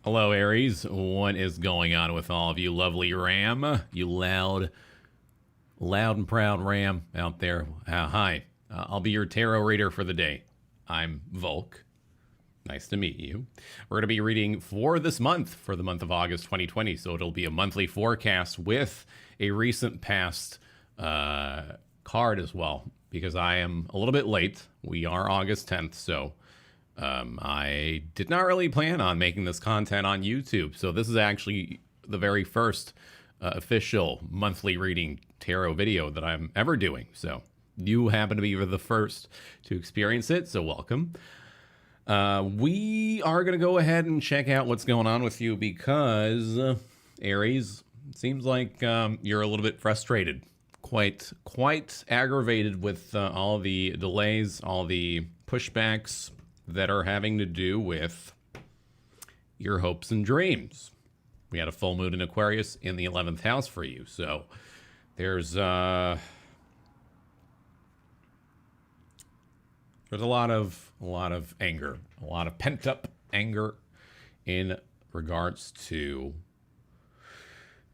Hello, Aries. What is going on with all of you lovely Ram? You loud and proud Ram out there. Hi. I'll be your tarot reader for the day. I'm Volk. Nice to meet you. We're going to be reading for this month, for the month of August 2020. So it'll be a monthly forecast with a recent past card as well, because I am a little bit late. We are August 10th, so I did not really plan on making this content on YouTube. So this is actually the very first official monthly reading tarot video that I'm ever doing. So you happen to be the first to experience it, so welcome. We are going to go ahead and check out what's going on with you because, Aries, it seems like you're a little bit frustrated, quite aggravated with all the delays, all the pushbacks that are having to do with your hopes and dreams. We had a full moon in Aquarius in the 11th house for you, so there's a lot of anger, a lot of pent up anger in regards to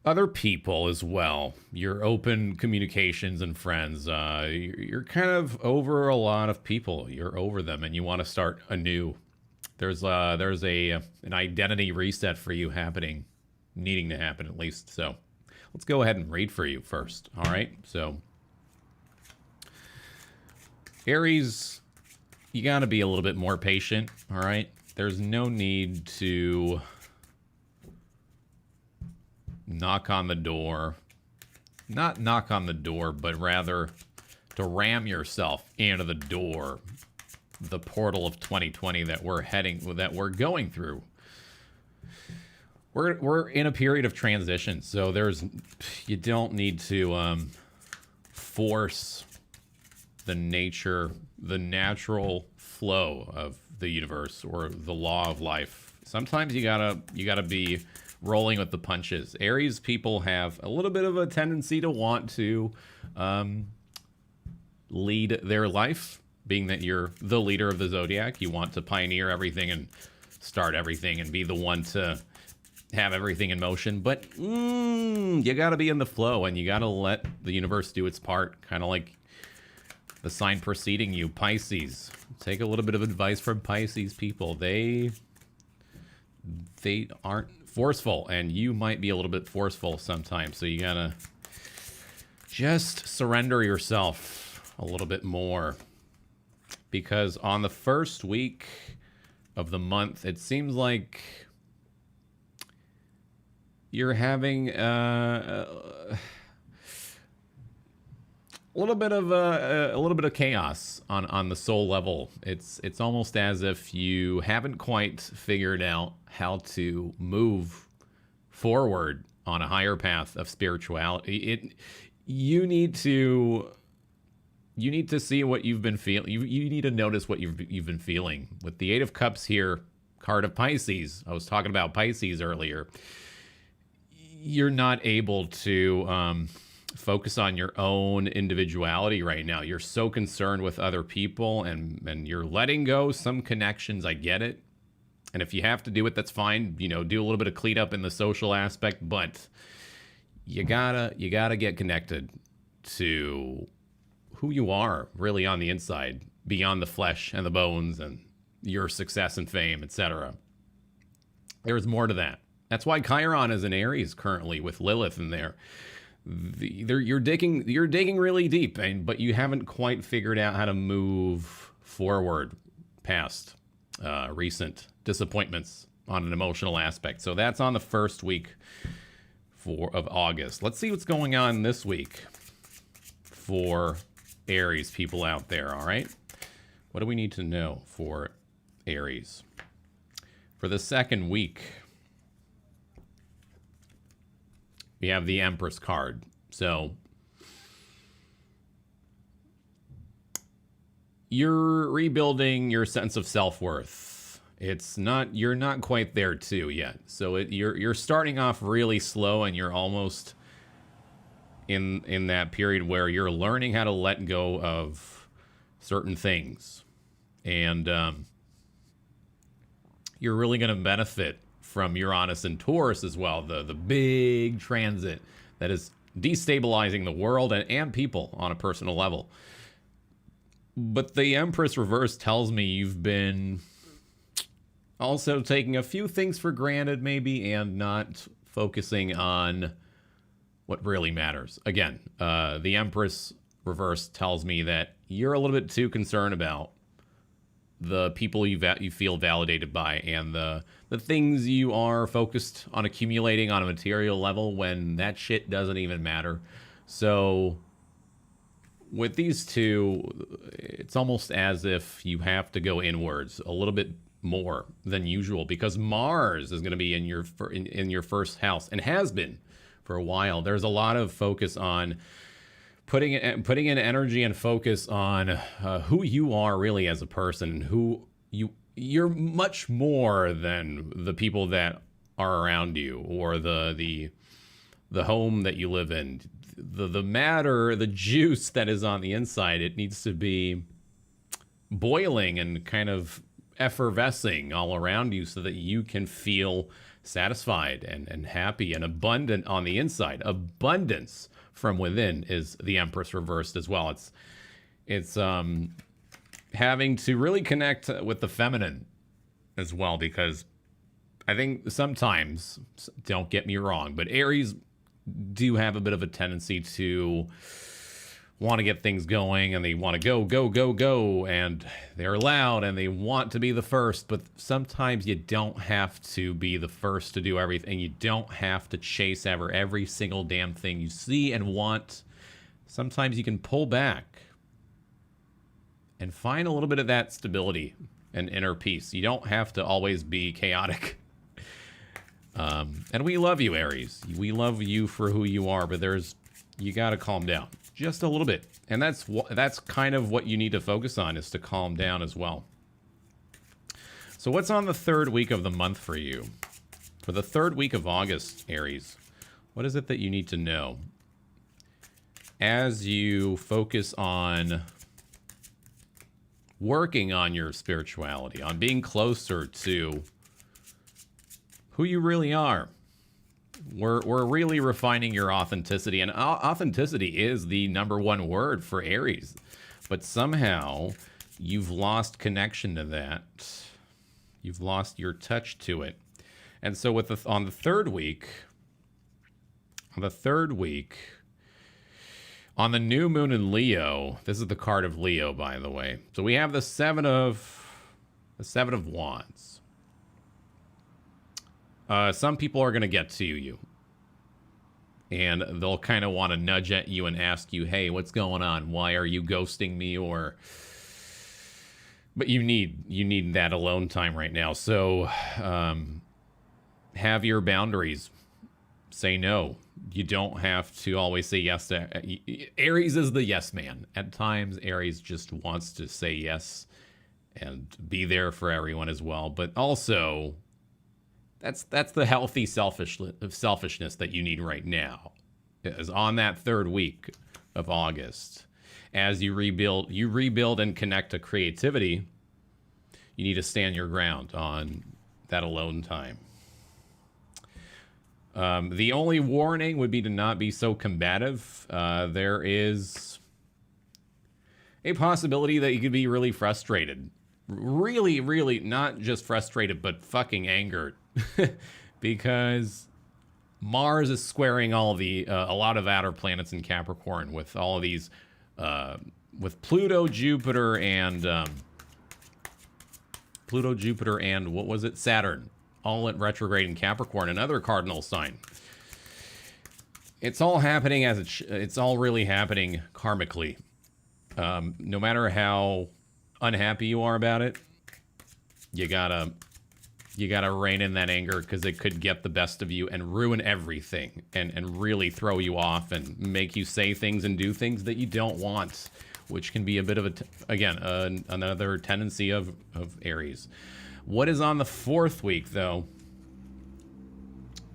other people as well. Your open communications and friends. You're kind of over a lot of people. You're over them, and you want to start anew. There's an identity reset for you happening, needing to happen at least. So let's go ahead and read for you first. All right. So Aries, you got to be a little bit more patient. All right. There's no need to knock on the door, not knock on the door, but rather to ram yourself into the door, the portal of 2020 that we're going through. We're in a period of transition, so you don't need to force the natural flow of the universe or the law of life. Sometimes you gotta be rolling with the punches. Aries people have a little bit of a tendency to want to lead their life, being that you're the leader of the zodiac. You want to pioneer everything and start everything and be the one to have everything in motion. But you got to be in the flow, and you got to let the universe do its part, kind of like the sign preceding you, Pisces. Take a little bit of advice from Pisces people. They aren't forceful, and you might be a little bit forceful sometimes, so you gotta just surrender yourself a little bit more, because on the first week of the month it seems like you're having a little bit of chaos on the soul level. It's almost as if you haven't quite figured out how to move forward on a higher path of spirituality. You need to see what you've been feeling. You need to notice what you've been feeling. With the Eight of Cups here, card of Pisces. I was talking about Pisces earlier. You're not able to focus on your own individuality right now. You're so concerned with other people, and you're letting go some connections. I get it. And if you have to do it, that's fine. Do a little bit of cleanup in the social aspect, but you gotta get connected to who you are really on the inside, beyond the flesh and the bones and your success and fame, etc. There's more to that. That's why Chiron is in Aries currently with Lilith in there. You're digging really deep, but you haven't quite figured out how to move forward past recent disappointments on an emotional aspect. So that's on the first week of August. Let's see what's going on this week for Aries people out there. All right, what do we need to know for Aries for the second week? We have the Empress card. So you're rebuilding your sense of self-worth. You're not quite there too yet. So you're starting off really slow, and you're almost in that period where you're learning how to let go of certain things. And you're really going to benefit from Uranus and Taurus as well, the big transit that is destabilizing the world and people on a personal level. But the Empress reverse tells me you've been also taking a few things for granted maybe, and not focusing on what really matters. Again, the Empress reverse tells me that you're a little bit too concerned about the people you feel validated by, and the things you are focused on accumulating on a material level, when that shit doesn't even matter. So with these two, it's almost as if you have to go inwards a little bit more than usual, because Mars is going to be in your first house, and has been for a while. There's a lot of focus on putting in energy and focus on who you are really as a person, who you're much more than the people that are around you, or the home that you live in. The matter, the juice that is on the inside, it needs to be boiling and kind of effervescing all around you, so that you can feel satisfied and happy and abundant on the inside. Abundance from within is the Empress reversed as well. It's having to really connect with the feminine as well, because I think sometimes, don't get me wrong, but Aries do have a bit of a tendency to want to get things going, and they want to go, and they're loud and they want to be the first. But sometimes you don't have to be the first to do everything. You don't have to chase every single damn thing you see and want. Sometimes you can pull back and find a little bit of that stability and inner peace. You don't have to always be chaotic. And we love you, Aries. We love you for who you are, but you got to calm down just a little bit. And that's kind of what you need to focus on, is to calm down as well. So what's on the third week of the month for you? For the third week of August, Aries, what is it that you need to know as you focus on working on your spirituality, on being closer to who you really are? We're really refining your authenticity, and authenticity is the #1 word for Aries, but somehow you've lost connection to that. You've lost your touch to it. And so on the third week, on the new moon in Leo, this is the card of Leo, by the way. So we have the Seven of Wands. Some people are going to get to you, and they'll kind of want to nudge at you and ask you, hey, what's going on? Why are you ghosting me? But you need that alone time right now. So have your boundaries. Say no. You don't have to always say yes to... Aries is the yes man. At times, Aries just wants to say yes and be there for everyone as well. But also, that's the healthy selfishness that you need right now, is on that third week of August. As you rebuild and connect to creativity, you need to stand your ground on that alone time. The only warning would be to not be so combative. There is a possibility that you could be really frustrated. Really, really not just frustrated, but fucking angered. Because Mars is squaring a lot of outer planets in Capricorn with all of these, with Pluto, Jupiter, and what was it? Saturn. All at retrograde in Capricorn, another cardinal sign. It's all happening it's all really happening karmically. No matter how unhappy you are about it, you gotta rein in that anger, because it could get the best of you and ruin everything, and really throw you off and make you say things and do things that you don't want, which can be a bit of another tendency of Aries. What is on the fourth week, though?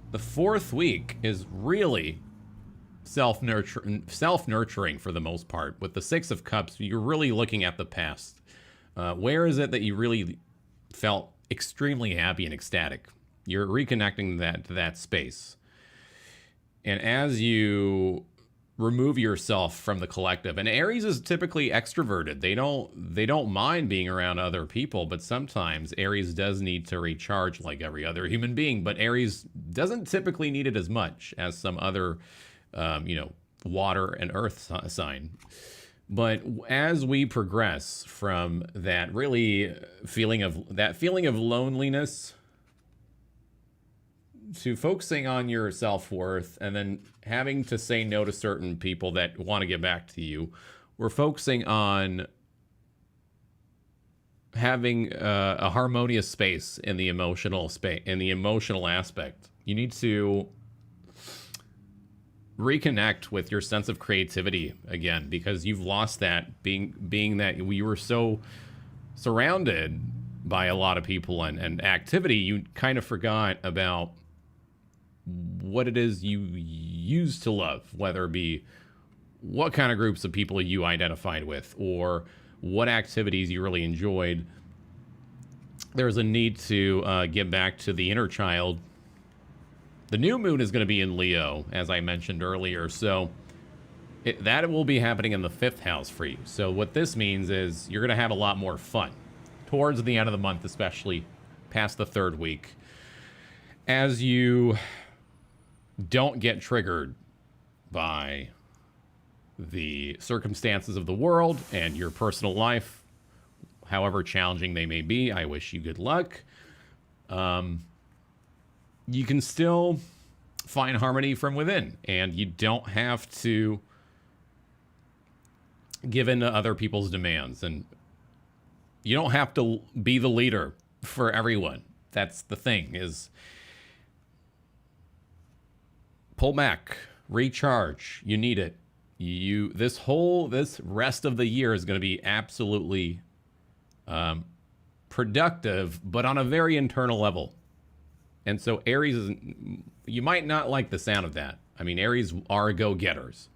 The fourth week is really self-nurturing for the most part. With the Six of Cups, you're really looking at the past. Where is it that you really felt extremely happy and ecstatic? You're reconnecting to that space. And as you remove yourself from the collective, and Aries is typically extroverted. They don't mind being around other people, but sometimes Aries does need to recharge like every other human being, but Aries doesn't typically need it as much as some other water and earth sign. But as we progress from that feeling of loneliness to focusing on your self-worth and then having to say no to certain people that want to get back to you, we're focusing on having a harmonious space in the emotional aspect. You need to reconnect with your sense of creativity again, because you've lost that, being that we were so surrounded by a lot of people and activity. You kind of forgot about what it is you used to love, whether it be what kind of groups of people you identified with or what activities you really enjoyed. There's a need to get back to the inner child. The new moon is going to be in Leo, as I mentioned earlier, so that will be happening in the 5th house for you. So what this means is you're going to have a lot more fun towards the end of the month, especially past the 3rd week, as you don't get triggered by the circumstances of the world and your personal life, however challenging they may be. I wish you good luck. You can still find harmony from within, and you don't have to give in to other people's demands, and you don't have to be the leader for everyone. That's the thing, is pull back, recharge. You need it. This rest of the year is going to be absolutely productive, but on a very internal level. And so Aries you might not like the sound of that. I mean, Aries are go-getters,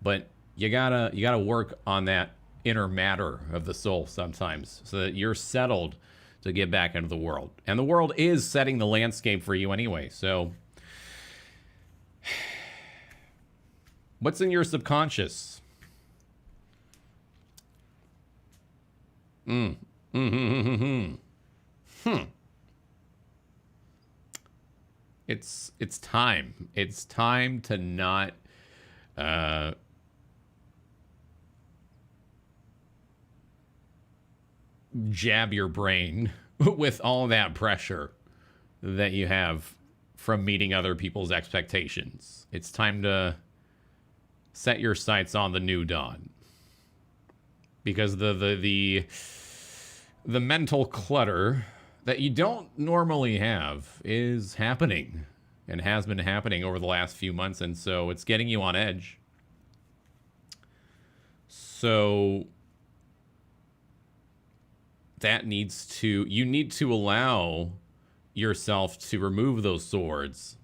but you gotta work on that inner matter of the soul sometimes, so that you're settled to get back into the world. And the world is setting the landscape for you anyway. So what's in your subconscious? It's time. It's time to not jab your brain with all that pressure that you have from meeting other people's expectations. It's time to set your sights on the new dawn, because the mental clutter that you don't normally have is happening and has been happening over the last few months, and so it's getting you on edge. So you need to allow yourself to remove those swords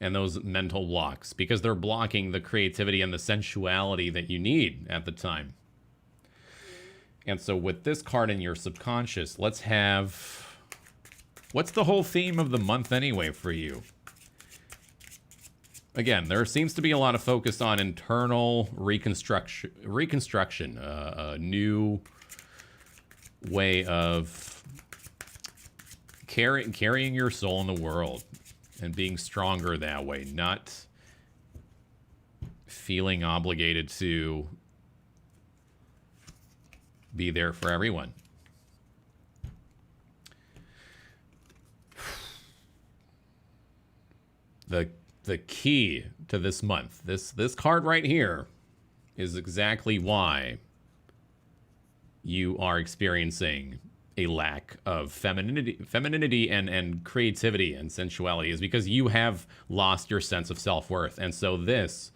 and those mental blocks, because they're blocking the creativity and the sensuality that you need at the time. And so with this card in your subconscious, let's have, what's the whole theme of the month anyway for you? Again, there seems to be a lot of focus on internal reconstruction, a new way of carrying your soul in the world and being stronger that way, not feeling obligated to be there for everyone. The key to this month, this card right here, is exactly why you are experiencing a lack of femininity and creativity and sensuality, is because you have lost your sense of self-worth. And so this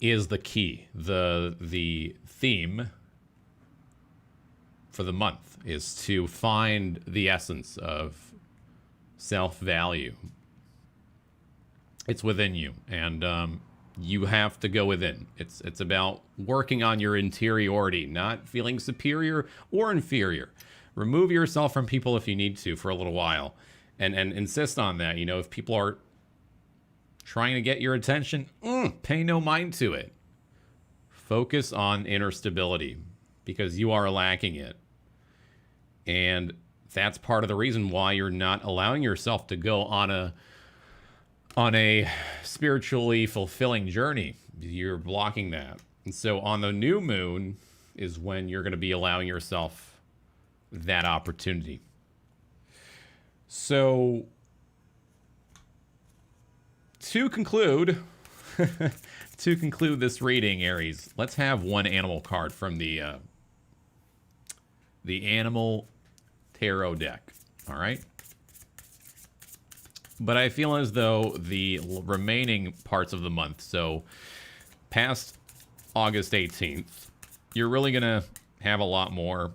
is the key. The theme for the month is to find the essence of self-value. It's within you, and you have to go within. It's about working on your interiority, not feeling superior or inferior. Remove yourself from people if you need to for a little while, and insist on that. You know, if people are trying to get your attention, pay no mind to it. Focus on inner stability because you are lacking it. And that's part of the reason why you're not allowing yourself to go on a spiritually fulfilling journey. You're blocking that. And so on the new moon is when you're going to be allowing yourself that opportunity. So to conclude, this reading, Aries, let's have one animal card from the animal tarot deck. All right. But I feel as though the remaining parts of the month, so past August 18th, you're really going to have a lot more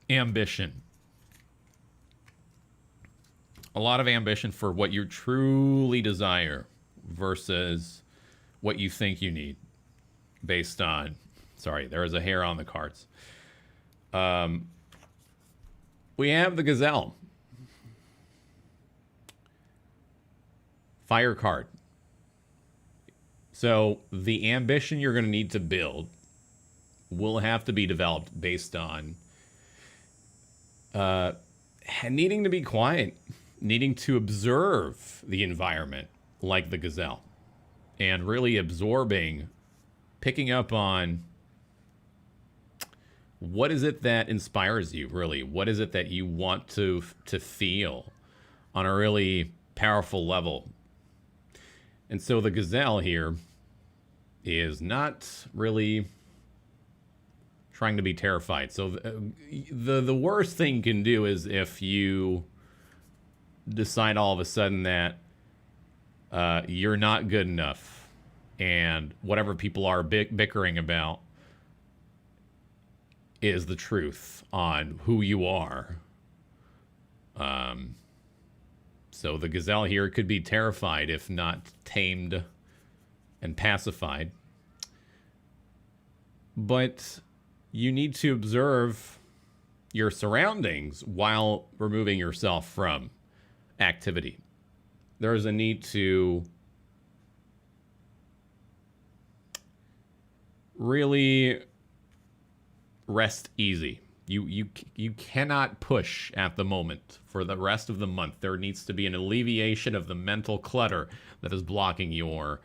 ambition. A lot of ambition for what you truly desire versus what you think you need based on, sorry, there is a hair on the cards. We have the Gazelle. Fire card. So the ambition you're going to need to build will have to be developed based on needing to be quiet, needing to observe the environment like the Gazelle, and really absorbing, picking up on what is it that inspires you, really? What is it that you want to feel on a really powerful level? And so the Gazelle here is not really trying to be terrified. So the worst thing you can do is if you decide all of a sudden that you're not good enough and whatever people are bickering about is the truth on who you are. So the Gazelle here could be terrified if not tamed and pacified. But you need to observe your surroundings while removing yourself from activity. There is a need to really rest easy. You cannot push at the moment for the rest of the month. There needs to be an alleviation of the mental clutter that is blocking your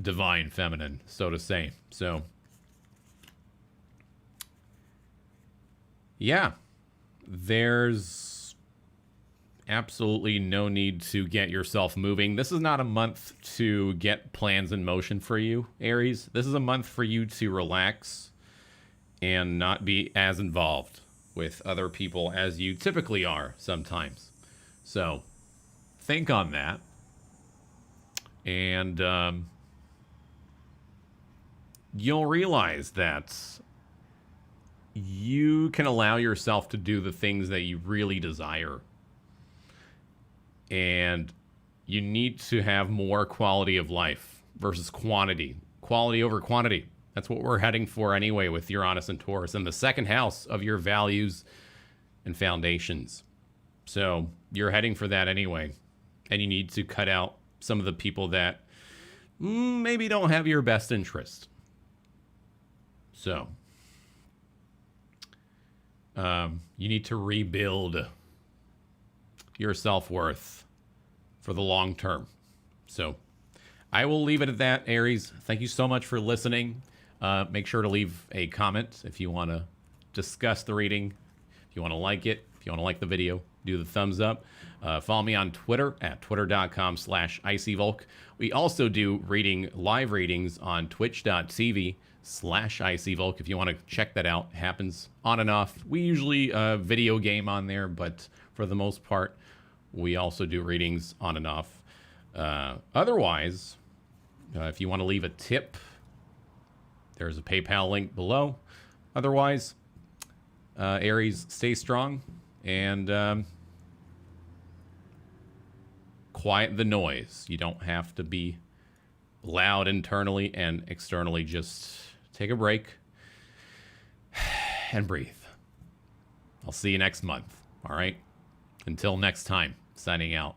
divine feminine, so to say. So yeah, there's absolutely no need to get yourself moving. This is not a month to get plans in motion for you, Aries. This is a month for you to relax and not be as involved with other people as you typically are sometimes. So think on that. And you'll realize that you can allow yourself to do the things that you really desire. And you need to have more quality of life versus quantity. Quality over quantity. That's what we're heading for anyway with Uranus and Taurus in the second house of your values and foundations. So you're heading for that anyway. And you need to cut out some of the people that maybe don't have your best interest. So you need to rebuild your self-worth for the long term. So I will leave it at that, Aries. Thank you so much for listening. Make sure to leave a comment if you want to discuss the reading. If you want to like it, if you want to like the video, do the thumbs up. Follow me on Twitter at twitter.com/icyvolk. We also do live readings on twitch.tv/icyvolk. If you want to check that out, it happens on and off. We usually video game on there, but for the most part, we also do readings on and off. Otherwise, if you want to leave a tip, there's a PayPal link below. Otherwise, Aries, stay strong and quiet the noise. You don't have to be loud internally and externally. Just take a break and breathe. I'll see you next month. All right. Until next time, signing out.